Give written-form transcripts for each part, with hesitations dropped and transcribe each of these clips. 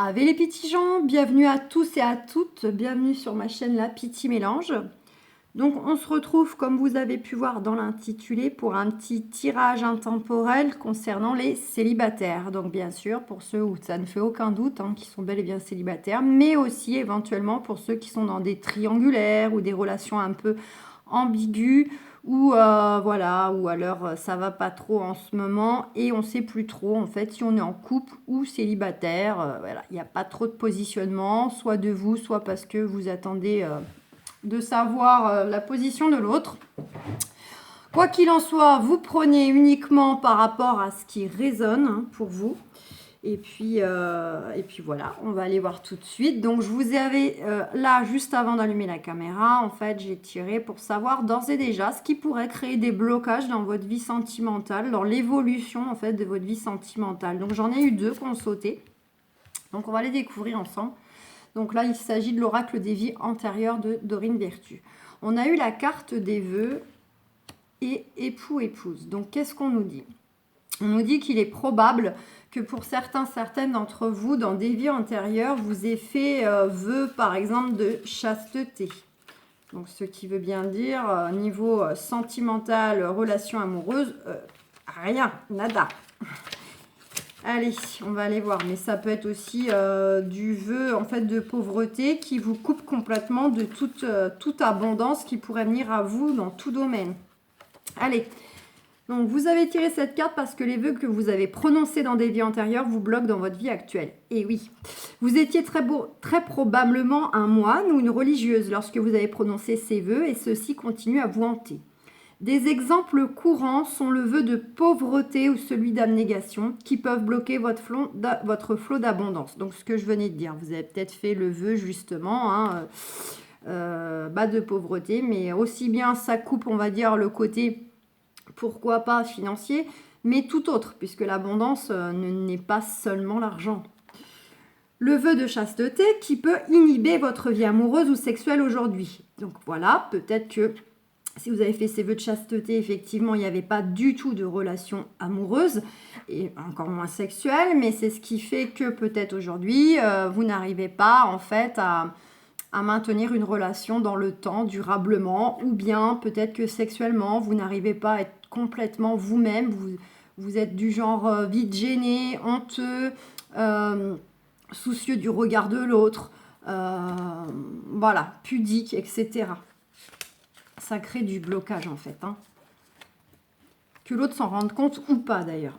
Ave les petits gens, bienvenue à tous et à toutes, bienvenue sur ma chaîne La Petit Mélange. Donc on se retrouve comme vous avez pu voir dans l'intitulé pour un petit tirage intemporel concernant les célibataires. Donc bien sûr pour ceux où ça ne fait aucun doute, qui sont bel et bien célibataires, mais aussi éventuellement pour ceux qui sont dans des triangulaires ou des relations un peu ambiguës ou voilà, ou alors ça va pas trop en ce moment et on sait plus trop en fait si on est en couple ou célibataire. Voilà, il n'y a pas trop de positionnement, soit de vous, soit parce que vous attendez de savoir la position de l'autre. Quoi qu'il en soit, vous prenez uniquement par rapport à ce qui résonne pour vous. Et puis voilà, on va aller voir tout de suite. Donc je vous avais là, juste avant d'allumer la caméra, en fait, j'ai tiré pour savoir d'ores et déjà ce qui pourrait créer des blocages dans votre vie sentimentale, dans l'évolution en fait de votre vie sentimentale. Donc j'en ai eu deux qui ont sauté. Donc on va les découvrir ensemble. Donc là, il s'agit de l'oracle des vies antérieures de Dorine Vertu. On a eu la carte des vœux et époux-épouse. Donc qu'est-ce qu'on nous dit ? On nous dit qu'il est probable que pour certaines d'entre vous, dans des vies antérieures, vous ayez fait vœu, par exemple, de chasteté. Donc, ce qui veut bien dire, niveau sentimental, relation amoureuse, rien, nada. Allez, on va aller voir. Mais ça peut être aussi du vœu, en fait, de pauvreté qui vous coupe complètement de toute abondance qui pourrait venir à vous dans tout domaine. Allez. Donc, vous avez tiré cette carte parce que les vœux que vous avez prononcés dans des vies antérieures vous bloquent dans votre vie actuelle. Et oui, vous étiez très probablement un moine ou une religieuse lorsque vous avez prononcé ces vœux et ceux-ci continuent à vous hanter. Des exemples courants sont le vœu de pauvreté ou celui d'abnégation qui peuvent bloquer votre flot d'abondance. Donc, ce que je venais de dire, vous avez peut-être fait le vœu justement de pauvreté, mais aussi bien ça coupe, on va dire, le côté... pourquoi pas financier, mais tout autre, puisque l'abondance n'est pas seulement l'argent. Le vœu de chasteté qui peut inhiber votre vie amoureuse ou sexuelle aujourd'hui. Donc voilà, peut-être que si vous avez fait ces vœux de chasteté, effectivement, il n'y avait pas du tout de relation amoureuse, et encore moins sexuelle, mais c'est ce qui fait que peut-être aujourd'hui, vous n'arrivez pas en fait à maintenir une relation dans le temps durablement, ou bien peut-être que sexuellement, vous n'arrivez pas à être complètement vous-même, vous êtes du genre vite gêné, honteux, soucieux du regard de l'autre, voilà, pudique, etc. Ça crée du blocage en fait. Que l'autre s'en rende compte ou pas d'ailleurs.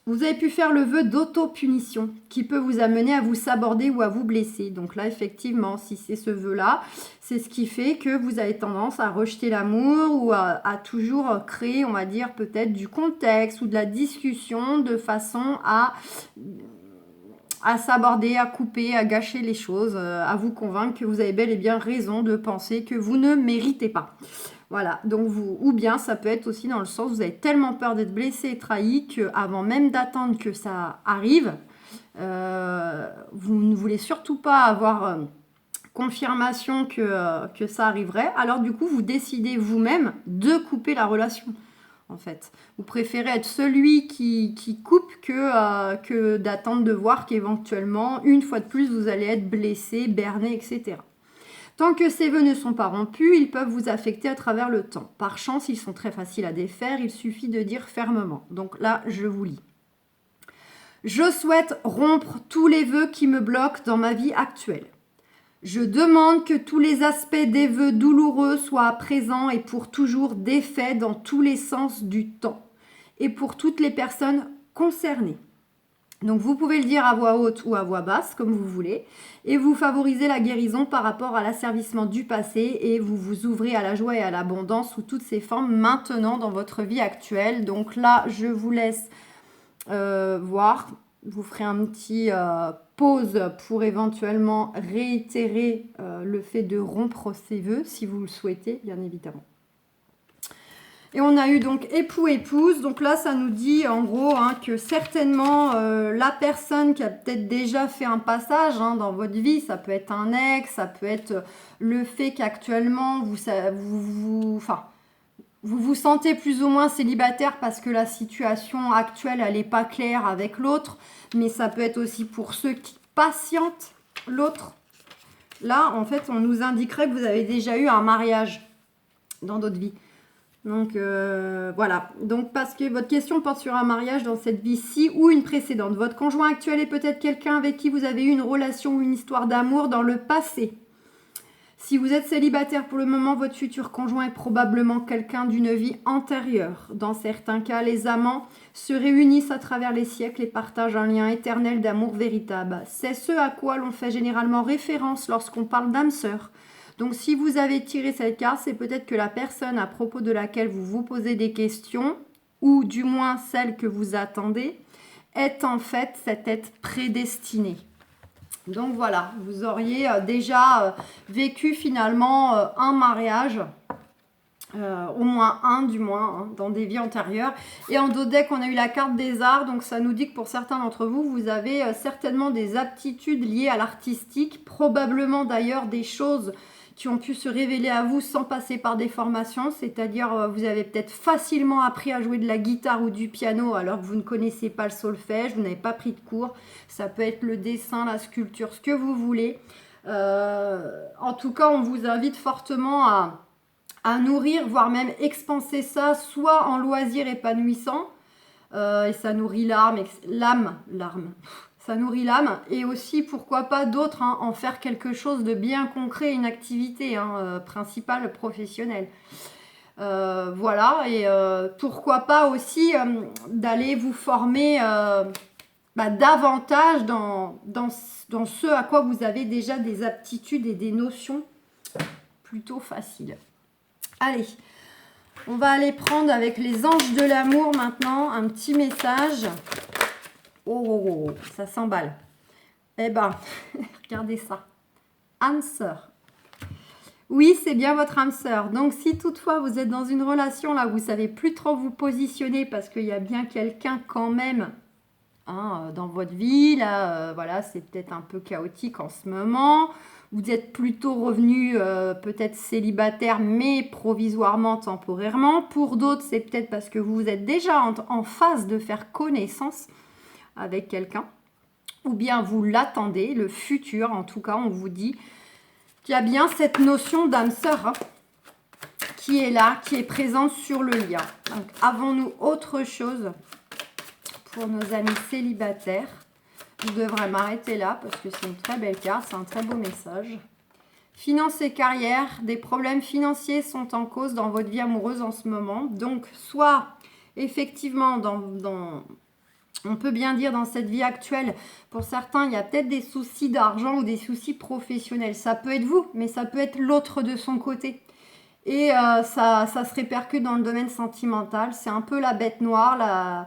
Vous avez pu faire le vœu d'auto-punition qui peut vous amener à vous saborder ou à vous blesser. Donc là, effectivement, si c'est ce vœu-là, c'est ce qui fait que vous avez tendance à rejeter l'amour ou à toujours créer, on va dire, peut-être du contexte ou de la discussion de façon à s'aborder, à couper, à gâcher les choses, à vous convaincre que vous avez bel et bien raison de penser que vous ne méritez pas. Voilà, donc ou bien ça peut être aussi dans le sens où vous avez tellement peur d'être blessé et trahi qu'avant même d'attendre que ça arrive, vous ne voulez surtout pas avoir confirmation que ça arriverait. Alors du coup, vous décidez vous-même de couper la relation. En fait, vous préférez être celui qui coupe que d'attendre de voir qu'éventuellement, une fois de plus, vous allez être blessé, berné, etc. Tant que ces vœux ne sont pas rompus, ils peuvent vous affecter à travers le temps. Par chance, ils sont très faciles à défaire, il suffit de dire fermement. Donc là, je vous lis. Je souhaite rompre tous les vœux qui me bloquent dans ma vie actuelle. Je demande que tous les aspects des vœux douloureux soient à présent et pour toujours défaits dans tous les sens du temps et pour toutes les personnes concernées. Donc vous pouvez le dire à voix haute ou à voix basse, comme vous voulez, et vous favorisez la guérison par rapport à l'asservissement du passé et vous vous ouvrez à la joie et à l'abondance sous toutes ses formes maintenant dans votre vie actuelle. Donc là, je vous laisse voir. Vous ferez un petit pause pour éventuellement réitérer le fait de rompre ses vœux, si vous le souhaitez, bien évidemment. Et on a eu donc époux-épouse. Donc là, ça nous dit en gros que certainement la personne qui a peut-être déjà fait un passage dans votre vie, ça peut être un ex, ça peut être le fait qu'actuellement vous vous sentez plus ou moins célibataire parce que la situation actuelle, elle n'est pas claire avec l'autre. Mais ça peut être aussi pour ceux patiente l'autre. Là, en fait, on nous indiquerait que vous avez déjà eu un mariage dans d'autres vies. Donc, voilà. Donc, parce que votre question porte sur un mariage dans cette vie-ci ou une précédente. Votre conjoint actuel est peut-être quelqu'un avec qui vous avez eu une relation ou une histoire d'amour dans le passé. Si vous êtes célibataire pour le moment, votre futur conjoint est probablement quelqu'un d'une vie antérieure. Dans certains cas, les amants se réunissent à travers les siècles et partagent un lien éternel d'amour véritable. C'est ce à quoi l'on fait généralement référence lorsqu'on parle d'âme sœur. Donc si vous avez tiré cette carte, c'est peut-être que la personne à propos de laquelle vous vous posez des questions, ou du moins celle que vous attendez, est en fait cet être prédestiné. Donc voilà, vous auriez déjà vécu finalement un mariage, au moins un du moins, hein, dans des vies antérieures. Et en dos deck, on a eu la carte des arts, donc ça nous dit que pour certains d'entre vous, vous avez certainement des aptitudes liées à l'artistique, probablement d'ailleurs des choses qui ont pu se révéler à vous sans passer par des formations, c'est-à-dire vous avez peut-être facilement appris à jouer de la guitare ou du piano alors que vous ne connaissez pas le solfège, vous n'avez pas pris de cours, ça peut être le dessin, la sculpture, ce que vous voulez. En tout cas, on vous invite fortement à nourrir, voire même expanser ça, soit en loisir épanouissant, et ça nourrit l'âme, ça nourrit l'âme, et aussi, pourquoi pas, d'autres, hein, en faire quelque chose de bien concret, une activité principale, professionnelle. Voilà, et pourquoi pas aussi d'aller vous former davantage dans ce à quoi vous avez déjà des aptitudes et des notions plutôt faciles. Allez, on va aller prendre avec les anges de l'amour maintenant un petit message. Oh, ça s'emballe. Eh ben, regardez ça. Âme sœur. Oui, c'est bien votre âme sœur. Donc, si toutefois vous êtes dans une relation là, vous savez plus trop vous positionner parce qu'il y a bien quelqu'un quand même dans votre vie, là, voilà, c'est peut-être un peu chaotique en ce moment. Vous êtes plutôt revenu peut-être célibataire, mais provisoirement, temporairement. Pour d'autres, c'est peut-être parce que vous êtes déjà en phase de faire connaissance avec quelqu'un. Ou bien vous l'attendez, le futur, en tout cas, on vous dit qu'il y a bien cette notion d'âme sœur qui est là, qui est présente sur le lien. Donc, avons-nous autre chose pour nos amis célibataires? Je devrais m'arrêter là parce que c'est une très belle carte, c'est un très beau message. Finances et carrière, des problèmes financiers sont en cause dans votre vie amoureuse en ce moment. Donc, soit effectivement, on peut bien dire dans cette vie actuelle, pour certains, il y a peut-être des soucis d'argent ou des soucis professionnels. Ça peut être vous, mais ça peut être l'autre de son côté. Et ça se répercute dans le domaine sentimental. C'est un peu la bête noire,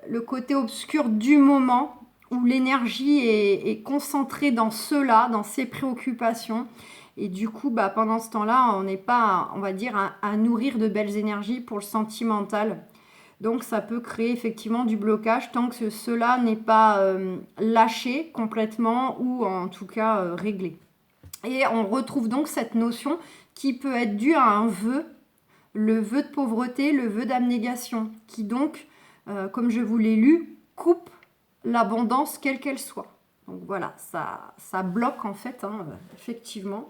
le côté obscur du moment où l'énergie est concentrée dans cela, dans ces préoccupations. Et du coup, pendant ce temps-là, on n'est pas, on va dire, à nourrir de belles énergies pour le sentimental. Donc, ça peut créer effectivement du blocage tant que cela n'est pas lâché complètement ou en tout cas réglé. Et on retrouve donc cette notion qui peut être due à un vœu, le vœu de pauvreté, le vœu d'abnégation, qui donc, comme je vous l'ai lu, coupe l'abondance quelle qu'elle soit. Donc voilà, ça bloque en fait, effectivement.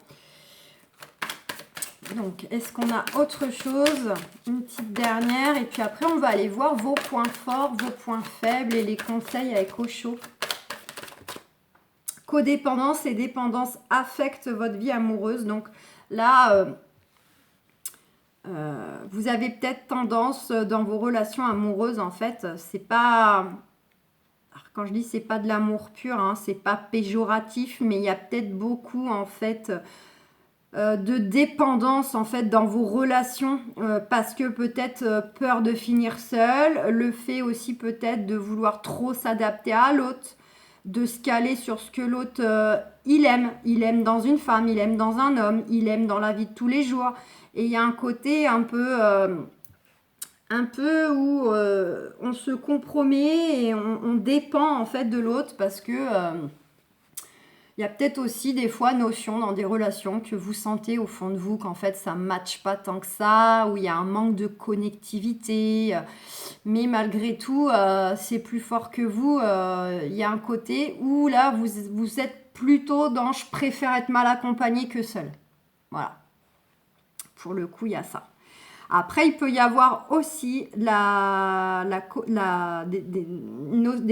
Donc, est-ce qu'on a autre chose? Une petite dernière. Et puis après, on va aller voir vos points forts, vos points faibles et les conseils avec Osho. Codépendance et dépendance affectent votre vie amoureuse. Donc là, vous avez peut-être tendance dans vos relations amoureuses, en fait, c'est pas... Alors, quand je dis c'est pas de l'amour pur, c'est pas péjoratif, mais il y a peut-être beaucoup, en fait... de dépendance en fait dans vos relations parce que peut-être peur de finir seul, le fait aussi peut-être de vouloir trop s'adapter à l'autre, de se caler sur ce que l'autre il aime dans une femme, il aime dans un homme, il aime dans la vie de tous les jours, et il y a un côté un peu où on se compromet et on dépend en fait de l'autre parce que Il y a peut-être aussi des fois notion dans des relations que vous sentez au fond de vous qu'en fait ça ne matche pas tant que ça, où il y a un manque de connectivité, mais malgré tout c'est plus fort que vous. Il y a un côté où là vous êtes plutôt dans je préfère être mal accompagné que seul. Voilà, pour le coup il y a ça. Après, il peut y avoir aussi des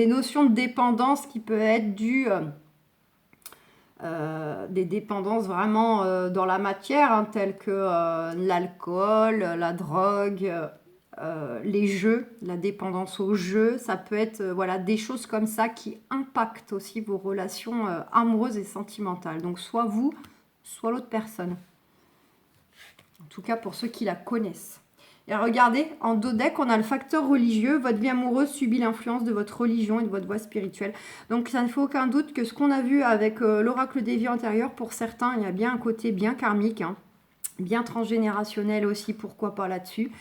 notions de dépendance qui peuvent être dues des dépendances vraiment dans la matière, hein, telles que l'alcool, la drogue, les jeux, la dépendance aux jeux. Ça peut être voilà, des choses comme ça qui impactent aussi vos relations amoureuses et sentimentales. Donc soit vous, soit l'autre personne. En tout cas pour ceux qui la connaissent. Et regardez, en dos deck, on a le facteur religieux. Votre vie amoureuse subit l'influence de votre religion et de votre voie spirituelle. Donc, ça ne fait aucun doute que ce qu'on a vu avec l'oracle des vies antérieures, pour certains, il y a bien un côté bien karmique, hein, bien transgénérationnel aussi, pourquoi pas là-dessus.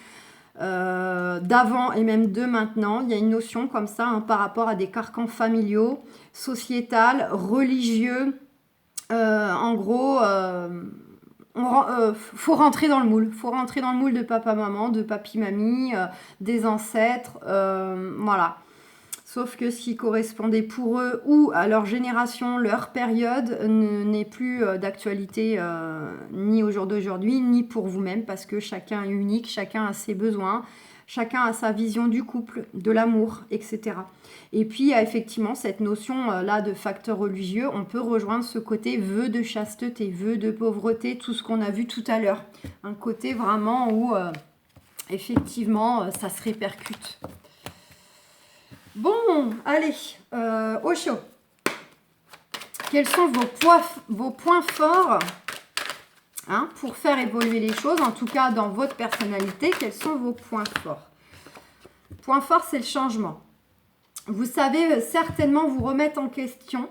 D'avant et même de maintenant, il y a une notion comme ça hein, par rapport à des carcans familiaux, sociétal, religieux. En gros... faut rentrer dans le moule. Faut rentrer dans le moule de papa, maman, de papy, mamie, des ancêtres, voilà. Sauf que ce qui correspondait pour eux ou à leur génération, leur période, n'est plus d'actualité ni au jour d'aujourd'hui, ni pour vous-même, parce que chacun est unique, chacun a ses besoins, chacun a sa vision du couple, de l'amour, etc. Et puis, il y a effectivement cette notion-là de facteur religieux. On peut rejoindre ce côté vœu de chasteté, vœu de pauvreté, tout ce qu'on a vu tout à l'heure. Un côté vraiment où, effectivement, ça se répercute. Bon, allez, Osho. Quels sont vos points forts hein, pour faire évoluer les choses, en tout cas dans votre personnalité, quels sont vos points forts? Point fort, c'est le changement. Vous savez certainement vous remettre en question.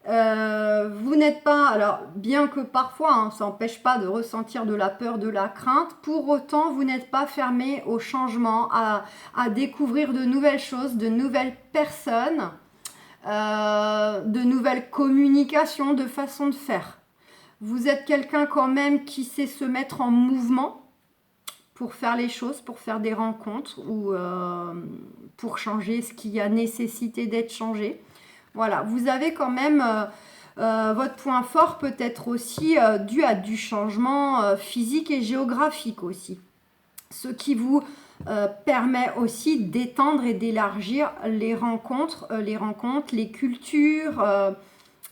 Vous n'êtes pas, alors bien que parfois hein, ça n'empêche pas de ressentir de la peur, de la crainte, pour autant vous n'êtes pas fermé au changement, à découvrir de nouvelles choses, de nouvelles personnes, de nouvelles communications, de façons de faire. Vous êtes quelqu'un quand même qui sait se mettre en mouvement pour faire les choses, pour faire des rencontres ou pour changer ce qui a nécessité d'être changé. Voilà, vous avez quand même votre point fort peut être aussi dû à du changement physique et géographique aussi. Ce qui vous permet aussi d'étendre et d'élargir les rencontres, les cultures,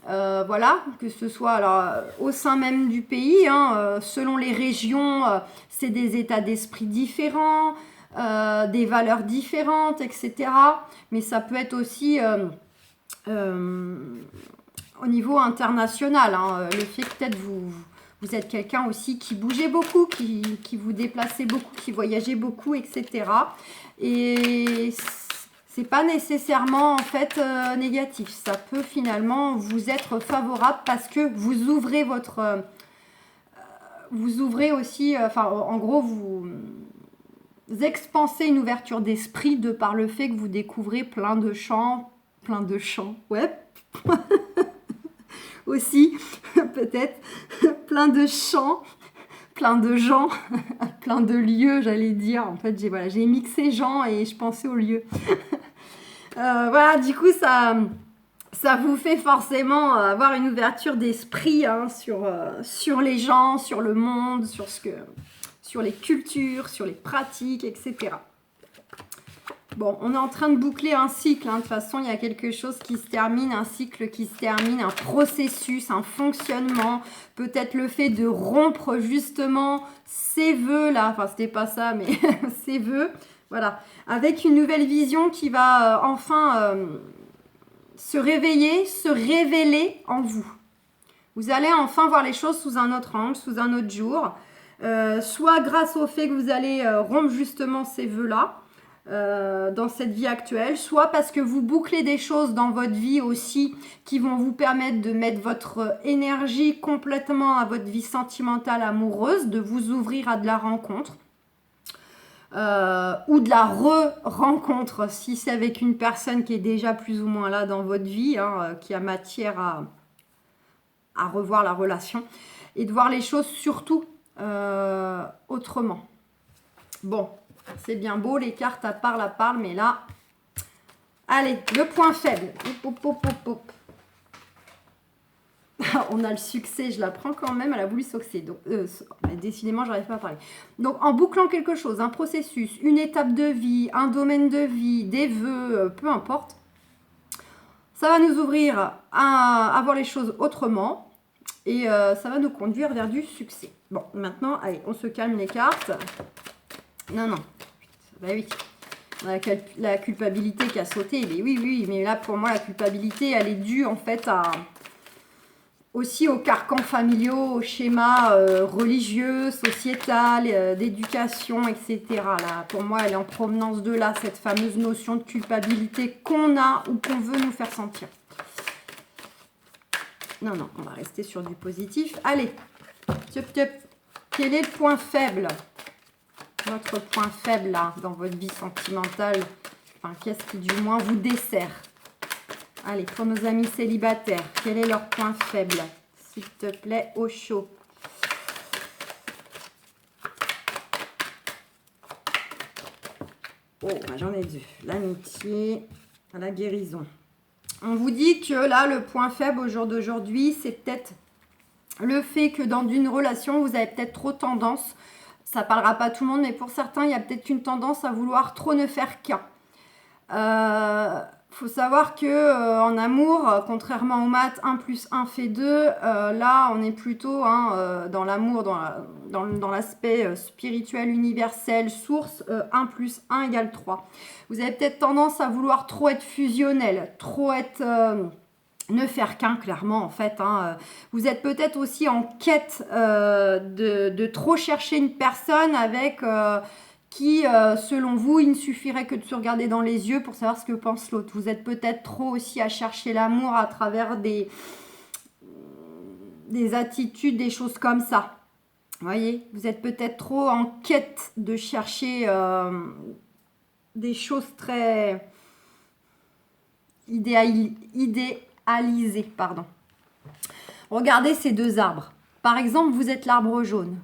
voilà, que ce soit alors, au sein même du pays, hein, selon les régions, c'est des états d'esprit différents, des valeurs différentes, etc. Mais ça peut être aussi au niveau international, hein, le fait que peut-être vous êtes quelqu'un aussi qui bougeait beaucoup, qui vous déplaçait beaucoup, qui voyageait beaucoup, etc. Et c'est pas nécessairement en fait négatif. Ça peut finalement vous être favorable parce que vous ouvrez vous ouvrez aussi, en gros vous expansez une ouverture d'esprit de par le fait que vous découvrez plein de champs, ouais. Aussi, peut-être, plein de champs, plein de gens, plein de lieux, j'allais dire. En fait, j'ai mixé gens et je pensais aux lieux. Voilà, du coup, ça vous fait forcément avoir une ouverture d'esprit hein, sur les gens, sur le monde, sur les cultures, sur les pratiques, etc. Bon, on est en train de boucler un cycle. Hein. De toute façon, il y a quelque chose qui se termine, un cycle qui se termine, un processus, un fonctionnement. Peut-être le fait de rompre justement ces vœux-là. Enfin, c'était pas ça, mais ces vœux. Voilà. Avec une nouvelle vision qui va enfin se réveiller, se révéler en vous. Vous allez enfin voir les choses sous un autre angle, sous un autre jour. Soit grâce au fait que vous allez rompre justement ces vœux-là. Dans cette vie actuelle, soit parce que vous bouclez des choses dans votre vie aussi qui vont vous permettre de mettre votre énergie complètement à votre vie sentimentale amoureuse, de vous ouvrir à de la rencontre ou de la re-rencontre si c'est avec une personne qui est déjà plus ou moins là dans votre vie, hein, qui a matière à revoir la relation et de voir les choses surtout autrement. Bon, c'est bien beau, les cartes à parle, mais là, allez, le point faible. Hop, hop, hop, hop. On a le succès, je la prends quand même, elle a voulu succès. Donc, décidément, j'arrive pas à parler. Donc, en bouclant quelque chose, un processus, une étape de vie, un domaine de vie, des vœux, peu importe, ça va nous ouvrir à voir les choses autrement et ça va nous conduire vers du succès. Bon, maintenant, allez, on se calme les cartes. Non, bah oui. La culpabilité qui a sauté, mais oui, mais là, pour moi, la culpabilité, elle est due, en fait, aussi aux carcans familiaux, aux schémas religieux, sociétal, d'éducation, etc. Là, pour moi, elle est en provenance de là, cette fameuse notion de culpabilité qu'on a ou qu'on veut nous faire sentir. Non, on va rester sur du positif. Allez, quel est le point faible? Votre point faible, là, dans votre vie sentimentale. Enfin, qu'est-ce qui, du moins, vous dessert? Allez, pour nos amis célibataires, quel est leur point faible? S'il te plaît, au chaud. Oh, j'en ai deux. L'amitié, la guérison. On vous dit que là, le point faible au jour d'aujourd'hui, c'est peut-être le fait que dans une relation, vous avez peut-être trop tendance, ça parlera pas à tout le monde, mais pour certains, il y a peut-être une tendance à vouloir trop ne faire qu'un. Faut savoir que en amour, contrairement aux maths, 1 plus 1 fait 2, là on est plutôt dans l'amour, dans l'aspect spirituel, universel, source, 1 plus 1 égale 3. Vous avez peut-être tendance à vouloir trop être fusionnel, trop être... ne faire qu'un, clairement, en fait. Vous êtes peut-être aussi en quête de trop chercher une personne avec... qui, selon vous, il ne suffirait que de se regarder dans les yeux pour savoir ce que pense l'autre. Vous êtes peut-être trop aussi à chercher l'amour à travers des attitudes, des choses comme ça. Vous voyez, vous êtes peut-être trop en quête de chercher des choses très idéalisées. Regardez ces deux arbres. Par exemple, vous êtes l'arbre jaune.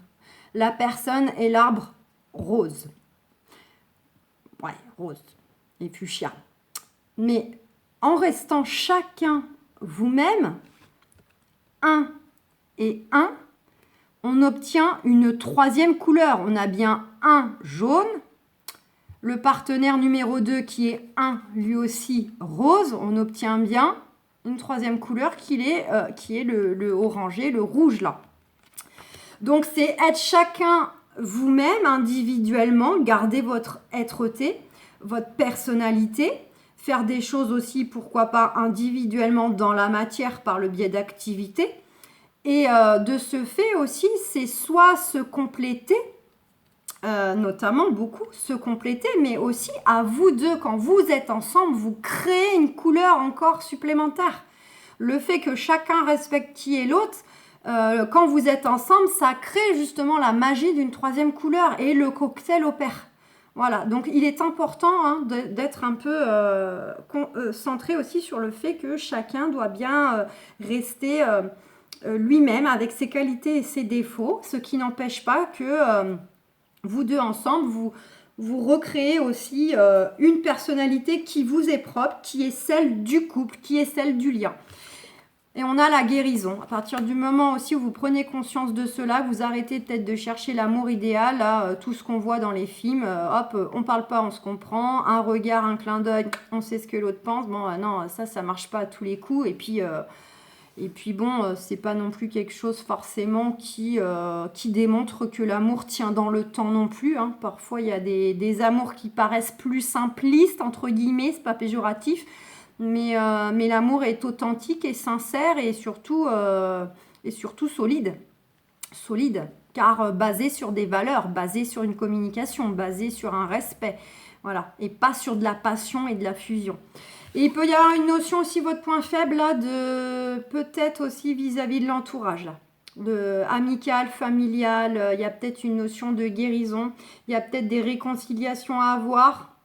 La personne est l'arbre rose. Ouais, rose et fuchsia. Mais en restant chacun vous-même, un et un, on obtient une troisième couleur. On a bien un jaune, le partenaire numéro 2 qui est un, lui aussi rose, on obtient bien une troisième couleur qui est le orangé, le rouge là. Donc c'est être chacun vous-même individuellement, garder votre être-té, votre personnalité, faire des choses aussi, pourquoi pas, individuellement dans la matière par le biais d'activités. Et de ce fait aussi, c'est soit se compléter, notamment beaucoup se compléter, mais aussi à vous deux, quand vous êtes ensemble, vous créez une couleur encore supplémentaire. Le fait que chacun respecte qui est l'autre, quand vous êtes ensemble, ça crée justement la magie d'une troisième couleur et le cocktail opère. Voilà, donc il est important d'être un peu centré aussi sur le fait que chacun doit bien rester lui-même avec ses qualités et ses défauts, ce qui n'empêche pas que vous deux ensemble, vous recréez aussi une personnalité qui vous est propre, qui est celle du couple, qui est celle du lien. Et on a la guérison. À partir du moment aussi où vous prenez conscience de cela, vous arrêtez peut-être de chercher l'amour idéal, là, tout ce qu'on voit dans les films. On parle pas, on se comprend. Un regard, un clin d'œil, on sait ce que l'autre pense. Bon, non, ça marche pas à tous les coups. Et puis bon, c'est pas non plus quelque chose forcément qui démontre que l'amour tient dans le temps non plus. Parfois, il y a des amours qui paraissent plus simplistes, entre guillemets, c'est pas péjoratif. Mais l'amour est authentique et sincère et surtout solide. Solide, car basé sur des valeurs, basé sur une communication, basé sur un respect. Voilà, et pas sur de la passion et de la fusion. Et il peut y avoir une notion aussi, votre point faible, là, de peut-être aussi vis-à-vis de l'entourage, là. De amical, familial, il y a peut-être une notion de guérison, il y a peut-être des réconciliations à avoir.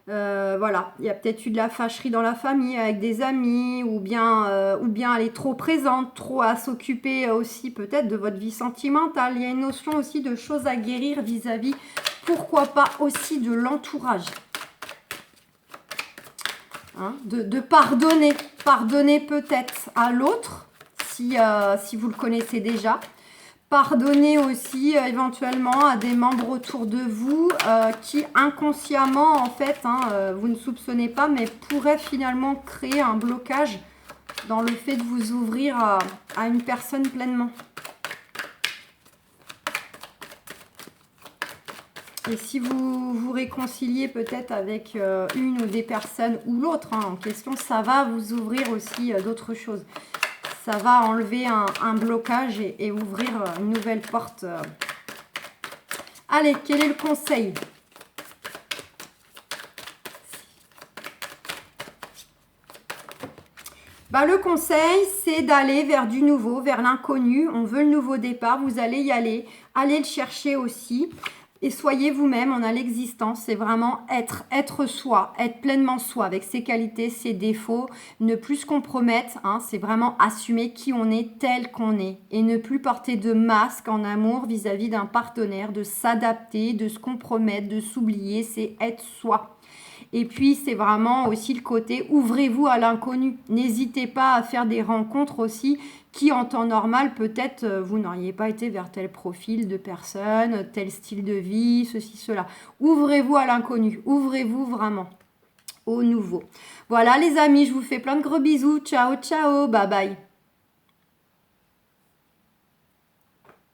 Voilà, il y a peut-être eu de la fâcherie dans la famille avec des amis, ou bien elle est trop présente, trop à s'occuper aussi peut-être de votre vie sentimentale. Il y a une notion aussi de choses à guérir vis-à-vis, pourquoi pas aussi de l'entourage. Hein, de pardonner. Pardonner peut-être à l'autre, si vous le connaissez déjà. Pardonner aussi éventuellement à des membres autour de vous qui inconsciemment, en fait, vous ne soupçonnez pas, mais pourraient finalement créer un blocage dans le fait de vous ouvrir à une personne pleinement. Et si vous vous réconciliez peut-être avec une ou des personnes ou l'autre en question, ça va vous ouvrir aussi d'autres choses. Ça va enlever un blocage et ouvrir une nouvelle porte. Allez, quel est le conseil? Le conseil, c'est d'aller vers du nouveau, vers l'inconnu. On veut le nouveau départ, vous allez y aller. Allez le chercher aussi. Et soyez vous-même, on a l'existence, c'est vraiment être soi, être pleinement soi, avec ses qualités, ses défauts, ne plus se compromettre, c'est vraiment assumer qui on est tel qu'on est, et ne plus porter de masque en amour vis-à-vis d'un partenaire, de s'adapter, de se compromettre, de s'oublier, c'est être soi. Et puis, c'est vraiment aussi le côté ouvrez-vous à l'inconnu. N'hésitez pas à faire des rencontres aussi qui, en temps normal, peut-être, vous n'auriez pas été vers tel profil de personne, tel style de vie, ceci, cela. Ouvrez-vous à l'inconnu. Ouvrez-vous vraiment au nouveau. Voilà, les amis, je vous fais plein de gros bisous. Ciao, ciao. Bye bye.